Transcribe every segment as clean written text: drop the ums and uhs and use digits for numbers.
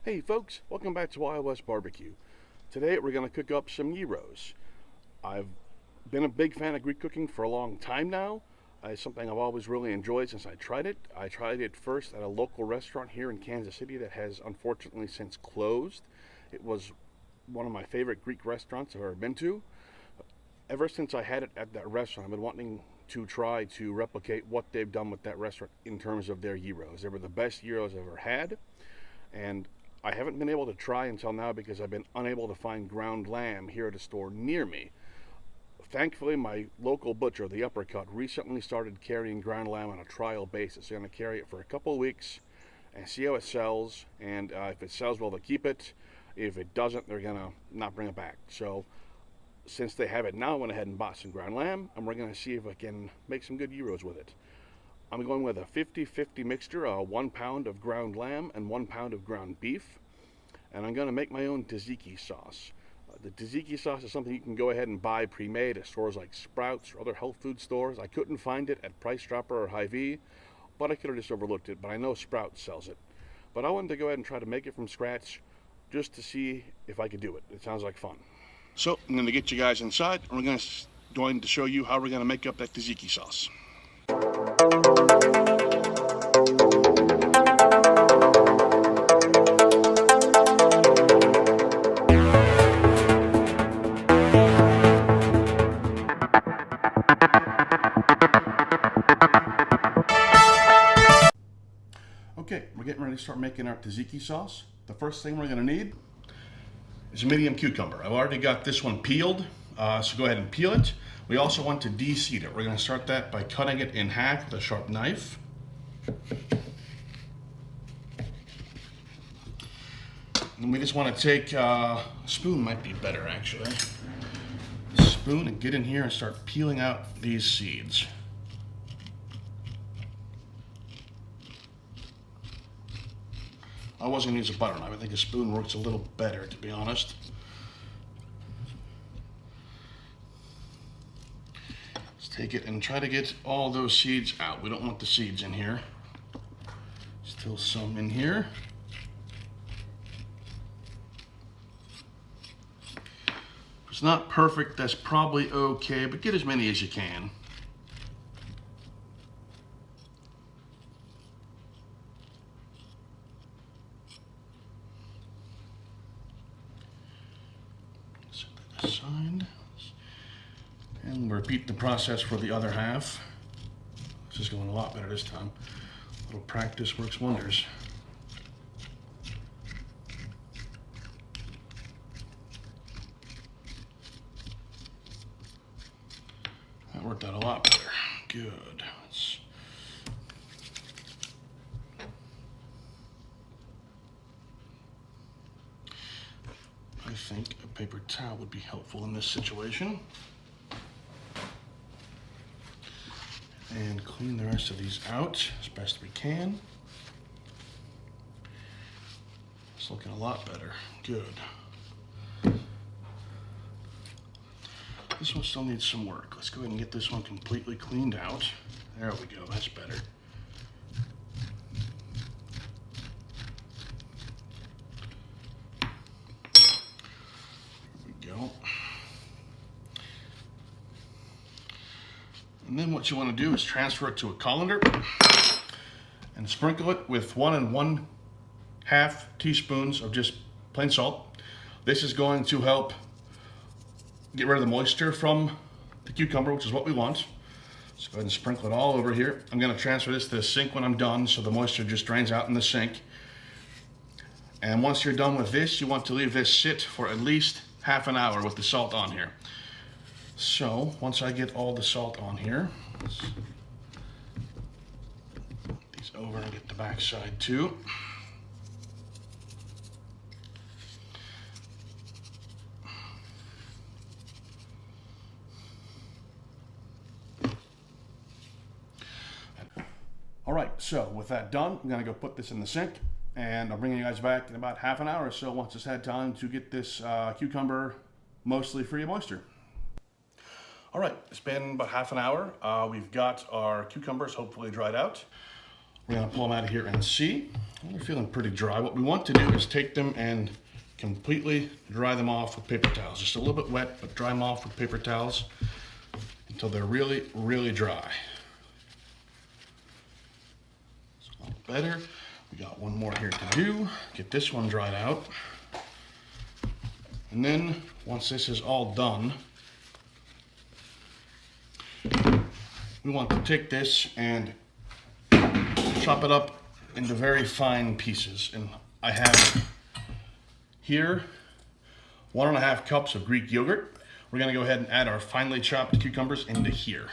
Hey folks, welcome back to Wild West Barbecue. Today we're going to cook up some gyros. I've been a big fan of Greek cooking for a long time now. It's something I've always really enjoyed since I tried it. I tried it first at a local restaurant here in Kansas City that has unfortunately since closed. It was one of my favorite Greek restaurants I've ever been to. Ever since I had it at that restaurant, I've been wanting to try to replicate what they've done with that restaurant in terms of their gyros. They were the best gyros I've ever had, and I haven't been able to try until now because I've been unable to find ground lamb here at a store near me. Thankfully, my local butcher, the Uppercut, recently started carrying ground lamb on a trial basis. They're going to carry it for a couple of weeks and see how it sells, and if it sells well, they'll keep it. If it doesn't, they're going to not bring it back. So since they have it now, I went ahead and bought some ground lamb, and we're going to see if I can make some good gyros with it. I'm going with a 50-50 mixture, 1 pound of ground lamb and 1 pound of ground beef. And I'm going to make my own tzatziki sauce. The tzatziki sauce is something you can go ahead and buy pre-made at stores like Sprouts or other health food stores. I couldn't find it at Price Dropper or Hy-Vee, but I could have just overlooked it. But I know Sprouts sells it. But I wanted to go ahead and try to make it from scratch just to see if I could do it. It sounds like fun. So I'm going to get you guys inside, and we're going to show you how we're going to make up that tzatziki sauce. Okay, we're getting ready to start making our tzatziki sauce. The first thing we're going to need is a medium cucumber. I've already got this one peeled, so go ahead and peel it. We also want to de-seed it. We're going to start that by cutting it in half with a sharp knife. And we just want to take a spoon, might be better actually. A spoon, and get in here and start peeling out these seeds. I was going to use a butter knife. I think a spoon works a little better, to be honest. Let's take it and try to get all those seeds out. We don't want the seeds in here. Still some in here. If it's not perfect, that's probably okay, but get as many as you can. Aside, and repeat the process for the other half. This is going a lot better this time. A little practice works wonders. That worked out a lot better. Good. I think a paper towel would be helpful in this situation. And clean the rest of these out as best we can. It's looking a lot better. Good. This one still needs some work. Let's go ahead and get this one completely cleaned out. There we go, that's better. And then what you want to do is transfer it to a colander and sprinkle it with 1 1/2 teaspoons of just plain salt. This is going to help get rid of the moisture from the cucumber, which is what we want. So go ahead and sprinkle it all over here. I'm going to transfer this to the sink when I'm done, so the moisture just drains out in the sink. And once you're done with this, you want to leave this sit for at least half an hour with the salt on here. So once I get all the salt on here, let's put these over and get the back side too. All right, so with that done, I'm gonna go put this in the sink, and I'll bring you guys back in about half an hour or so once it's had time to get this cucumber mostly free of moisture. All right, it's been about half an hour. We've got our cucumbers hopefully dried out. We're gonna pull them out of here and see. They're feeling pretty dry. What we want to do is take them and completely dry them off with paper towels. Just a little bit wet, but dry them off with paper towels until they're really, really dry. It's a lot better. We got one more here to do. Get this one dried out. And then once this is all done, we want to take this and chop it up into very fine pieces. And I have here 1.5 cups of Greek yogurt. We're gonna go ahead and add our finely chopped cucumbers into here.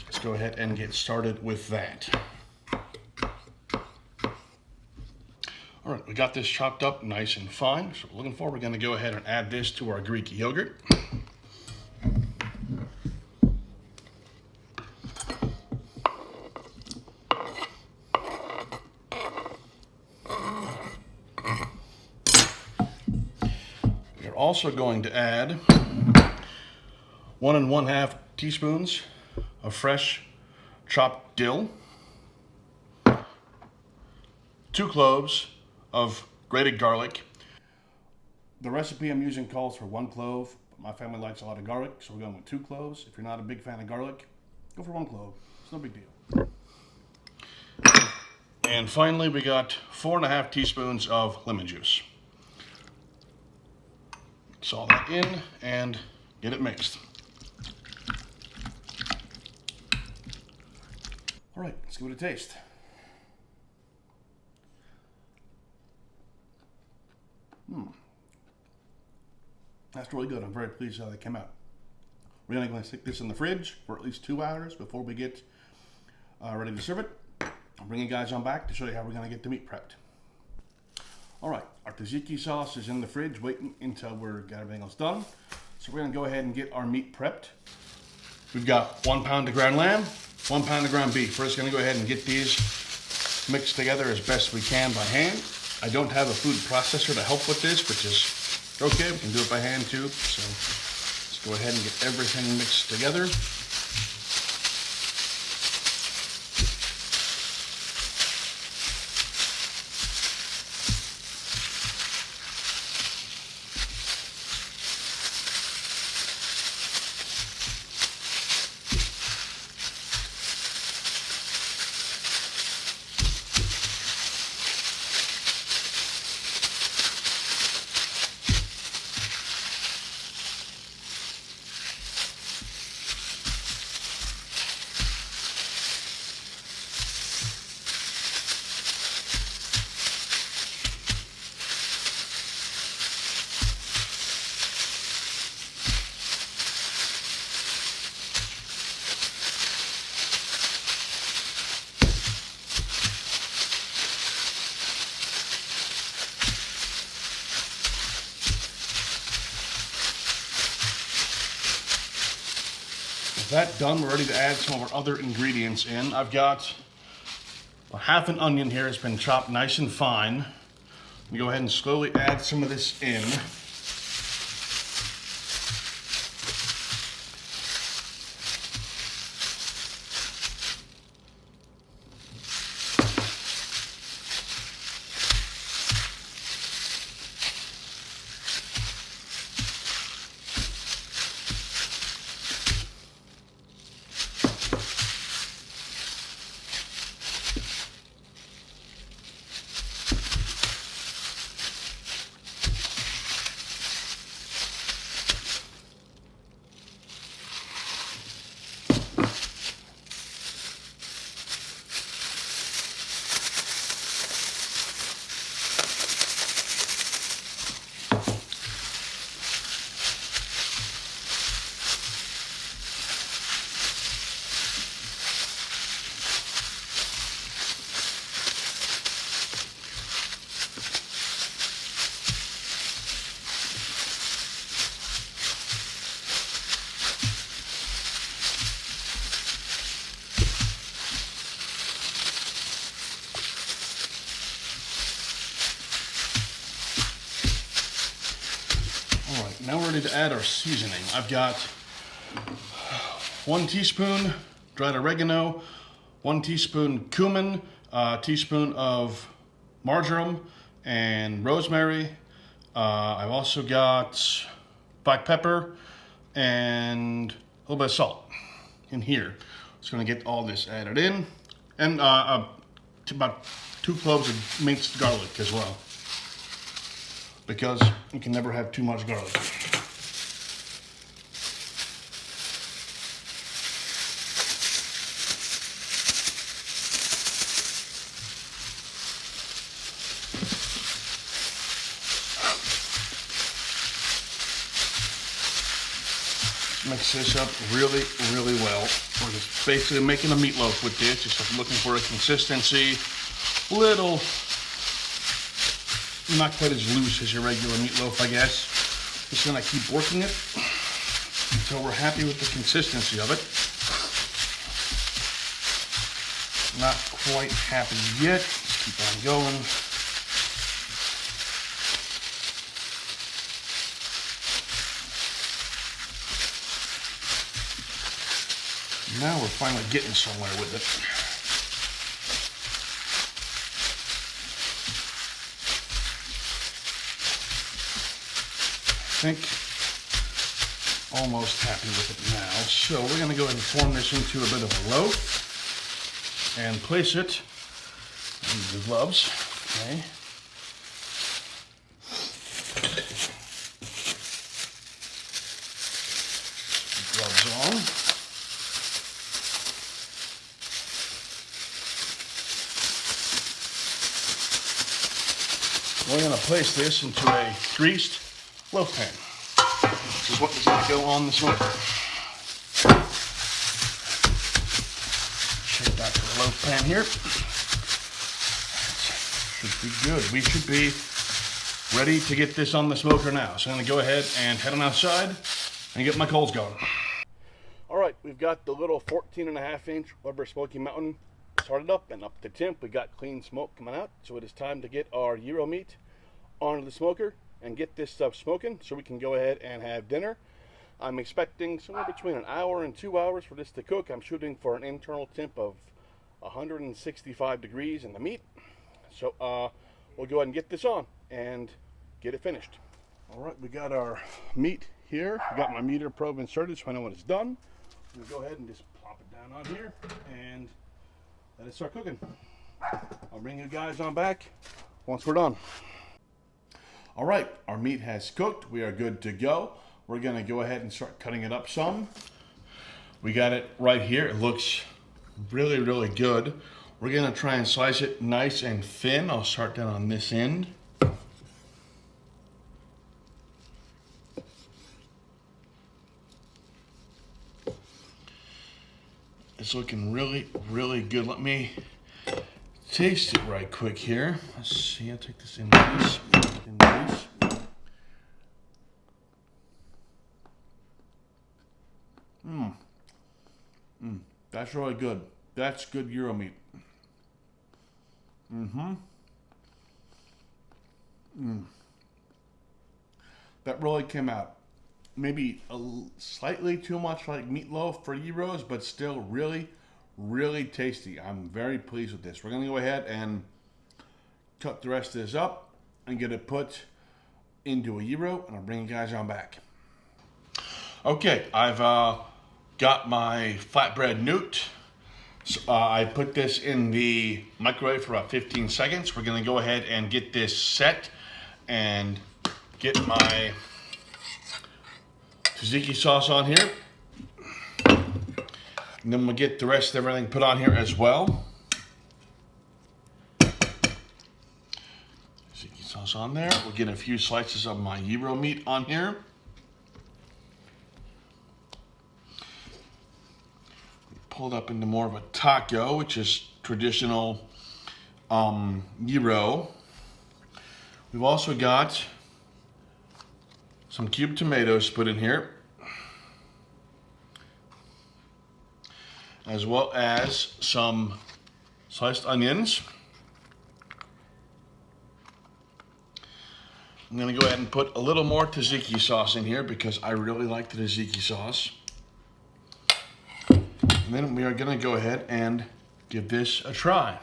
Let's go ahead and get started with that. All right, we got this chopped up nice and fine. So looking for, we're gonna go ahead and add this to our Greek yogurt. We're also going to add 1 1/2 teaspoons of fresh chopped dill, 2 cloves of grated garlic. The recipe I'm using calls for 1 clove, but my family likes a lot of garlic, so we're going with 2 cloves. If you're not a big fan of garlic, go for 1 clove. It's no big deal. And finally, we got 4 1/2 teaspoons of lemon juice. Mix all that in and get it mixed. All right, let's give it a taste. That's really good. I'm very pleased how they came out. We're going to stick this in the fridge for at least 2 hours before we get ready to serve it. I'll bring you guys on back to show you how we're going to get the meat prepped. All right, our tzatziki sauce is in the fridge waiting until we've got everything else done. So we're going to go ahead and get our meat prepped. We've got 1 pound of ground lamb, 1 pound of ground beef. We're just going to go ahead and get these mixed together as best we can by hand. I don't have a food processor to help with this, which is okay. We can do it by hand too. So let's go ahead and get everything mixed together. That done, we're ready to add some of our other ingredients in. I've got half an onion here. It's been chopped nice and fine. We go ahead and slowly add some of this in. Now we're ready to add our seasoning. I've got 1 teaspoon dried oregano, 1 teaspoon cumin, a teaspoon of marjoram and rosemary. I've also got black pepper and a little bit of salt in here. Just gonna get all this added in, and about 2 cloves of minced garlic as well, because you can never have too much garlic. Mix this up really, really well. We're just basically making a meatloaf with this, just looking for a consistency, little, not quite as loose as your regular meatloaf, I guess. Just gonna keep working it until we're happy with the consistency of it. Not quite happy yet. Just keep on going. Now we're finally getting somewhere with it. I think almost happy with it now. So we're going to go ahead and form this into a bit of a loaf and place it in the gloves. Okay. Gloves on. We're going to place this into a greased loaf pan. This is what is going to go on the smoker. Shake back to the loaf pan here. Should be good. We should be ready to get this on the smoker now. So I'm going to go ahead and head on outside and get my coals going. All right, we've got the little 14.5-inch Weber Smoky Mountain started up and up to temp. We got clean smoke coming out, so it is time to get our gyro meat onto the smoker and get this stuff smoking so we can go ahead and have dinner. I'm expecting somewhere between an hour and 2 hours for this to cook. I'm shooting for an internal temp of 165 degrees in the meat. So we'll go ahead and get this on and get it finished. All right, we got our meat here. I got my meter probe inserted so I know when it's done. I'm gonna go ahead and just plop it down on here and let it start cooking. I'll bring you guys on back once we're done. All right, our meat has cooked. We are good to go. We're gonna go ahead and start cutting it up some. We got it right here. It looks really, really good. We're gonna try and slice it nice and thin. I'll start down on this end. It's looking really, really good. Let me taste it right quick here. Let's see, I'll take this in piece. That's really good. That's good gyro meat. That really came out. Maybe slightly too much like meatloaf for gyros, but still really, really tasty. I'm very pleased with this. We're gonna go ahead and cut the rest of this up and get it put into a gyro, and I'll bring you guys on back. Okay, I've got my flatbread nuked. So, I put this in the microwave for about 15 seconds. We're gonna go ahead and get this set and get my tzatziki sauce on here. And then we'll get the rest of everything put on here as well. Tzatziki sauce on there. We'll get a few slices of my gyro meat on here. Pulled up into more of a taco, which is traditional gyro. We've also got some cubed tomatoes put in here, as well as some sliced onions. I'm gonna go ahead and put a little more tzatziki sauce in here because I really like the tzatziki sauce. And then we are gonna go ahead and give this a try.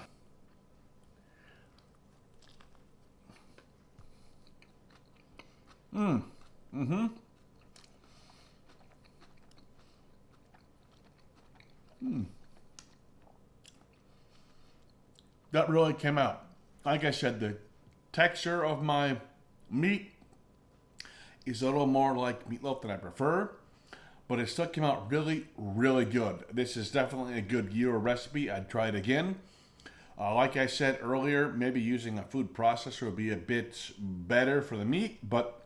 That really came out. Like I said, the texture of my meat is a little more like meatloaf than I prefer, but it still came out really, really good. This is definitely a good gyro recipe. I'd try it again. Like I said earlier, maybe using a food processor would be a bit better for the meat, but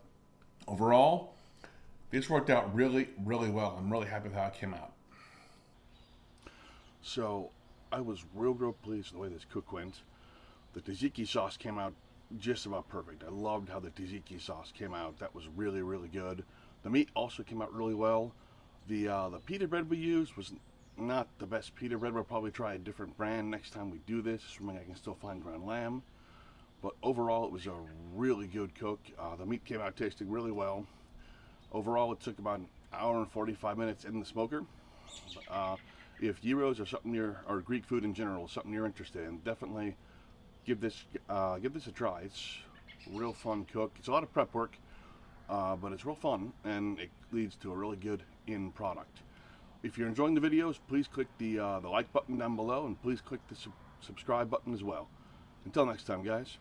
overall, this worked out really, really well. I'm really happy with how it came out. So, I was real pleased with the way this cook went. The tzatziki sauce came out just about perfect. I loved how the tzatziki sauce came out. That was really, really good. The meat also came out really well. The pita bread we used was not the best pita bread. We'll probably try a different brand next time we do this, assuming I can still find ground lamb. But overall, it was a really good cook. The meat came out tasting really well. Overall, it took about an hour and 45 minutes in the smoker. If gyros are something or Greek food in general, something you're interested in, definitely give this a try. It's a real fun cook. It's a lot of prep work, but it's real fun, and it leads to a really good end product. If you're enjoying the videos, please click the like button down below, and please click the subscribe button as well. Until next time, guys.